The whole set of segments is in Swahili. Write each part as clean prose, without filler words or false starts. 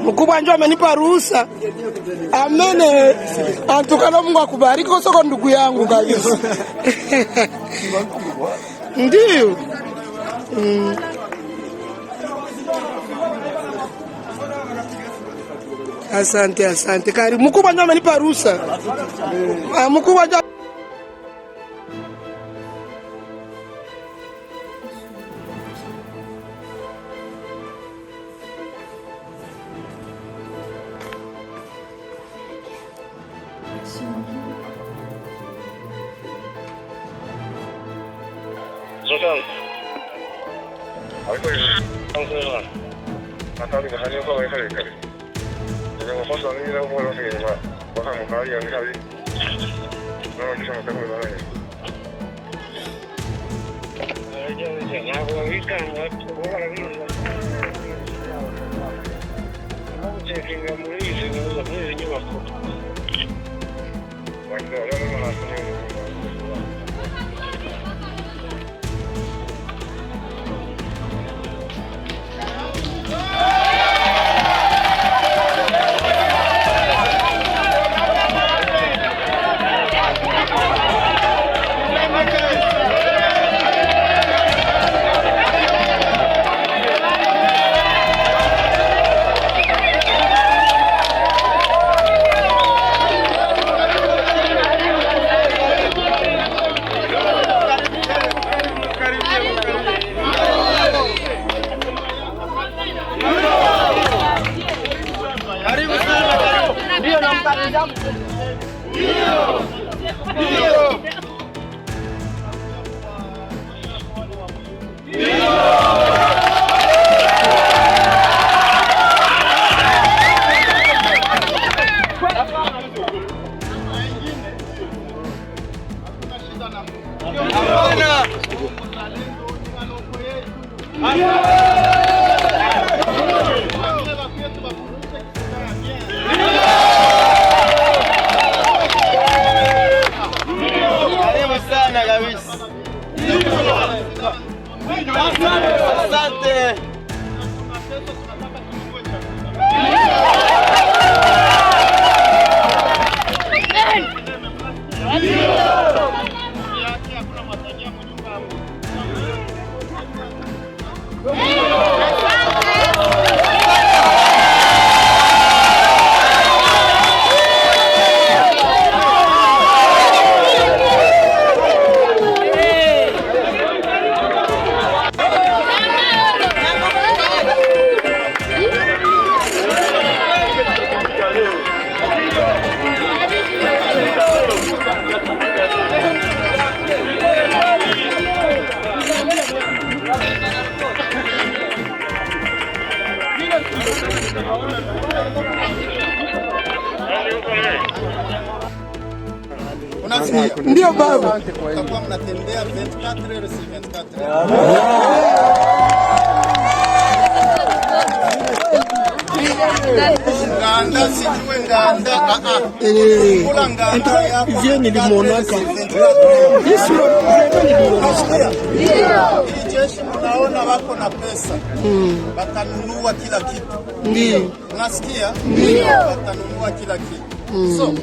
Mkubwa njoo amenipa ruhusa. Amene. Antukana Mungu akubariki soko ndugu yangu kabisa. Ndio. Asante. Karibu. Mkubwa njoo amenipa ruhusa. Mkubwa njoo Zotan. Alko angkor. Atau di bahannya kau kali. Jadi mau pasang ini dah boleh sini pak. Pasang kali yang kali. Nama kita macam mana ni? Jangan aku ikan, aku lagi. Aku jadi nggak mulai sini, nggak mulai ni aku. Macam orang mana sini? Ndio baba. Kama mnatembea 24 heures sur 24. Nganda sijue nganda. Kula nganda yako. Je nilimonaka. Hii jeshi mnaona wako na pesa. Watanunua kila kitu. Ndio. Unasikia? Ndio. Watanunua kila kitu. So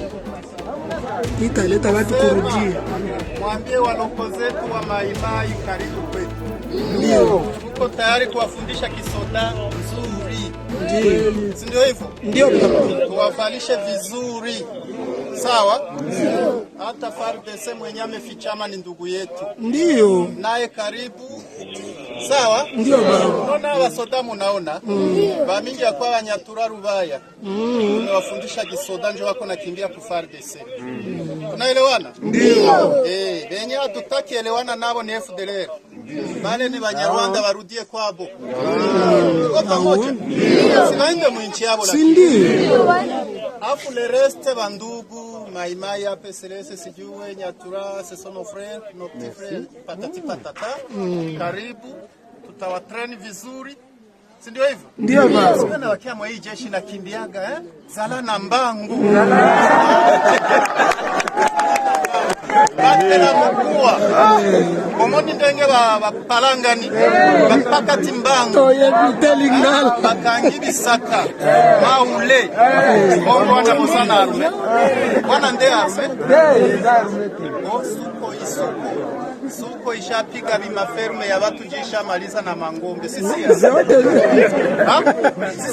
italeta watu kurudia. Mwambie waloko zetu wa maimai karibu kwetu. Ndio. Tuko tayari kuwafundisha kisoda nzuri. Ndio. Ndio hivyo? Ndio. Tuwavalishe vizuri. Sawa? Ndio. Hata Fadc mwenye amefichama ni ndugu yetu. Ndio. Naye karibu. Sawa? Ndio baba. Unaona wasoda munaona? Ba mingi yakwa banyatura rubaya. Tunawafundisha kisoda ndio wako nakimbia ku Fadc. Tunaelewana? Ndio. Benye hatutaki elewana nabo ni FDLR. Bale ni Banyarwanda barudie kwabo. Pamoja. Sinaende mu nchi yabo lakini. Ndio. Afu le reste bandugu maimai APCLS sijue nyatura ce sont nos frères, nos petits frères patati patata. Karibu tutawatrain vizuri. Si ndio hivyo? Ndio baba. Sikana wakia mwa hii jeshi na kimbiaga zala na mbangu. batela mukua omoni ndenge bapalangani bapaka timbango bakangi bisaka maule wana mosana arme wana nde arme suko ishapika bimaferme ya watu jisha maliza na mangombe sisi ya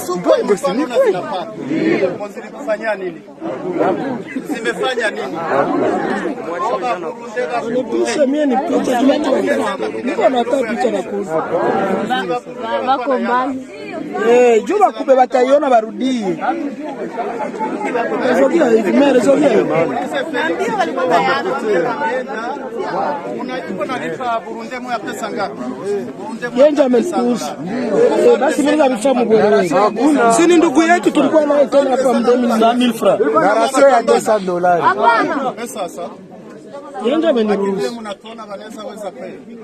suko imefanya zinapata mozili kufanya nini zimefanya nini Mie ni picha niko na picha na kuza wako mbali juba kube bataiona barudie zogia hivi mere zogia ndio walikuwa tayari unaipo nalipa Burundi moya pesa ngapi yenja amekusa basi mimi nabishamu bwana sini ndugu yetu tulikuwa naye tena hapa mdomi na 1000 francs na rasio ya $200 hapana pesa sasa yenja ameniruhusu mnatona wanaweza weza kweli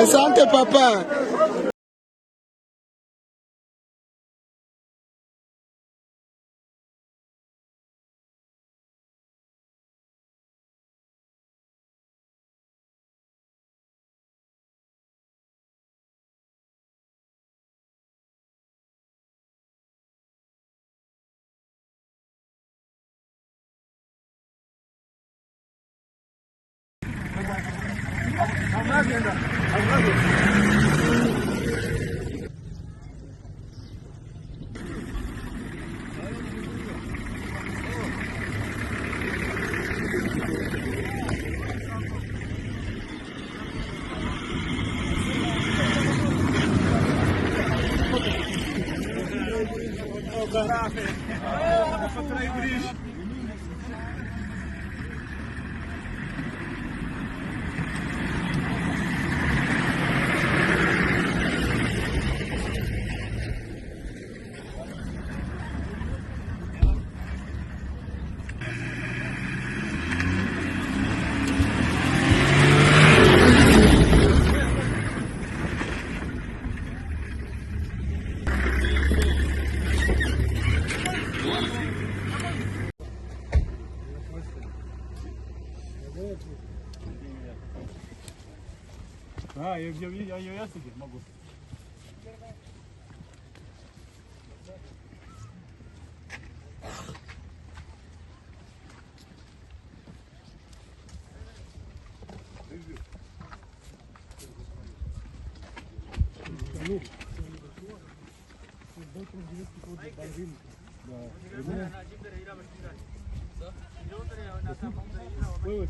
asante papa. Eu ia seguir, mago. Wewe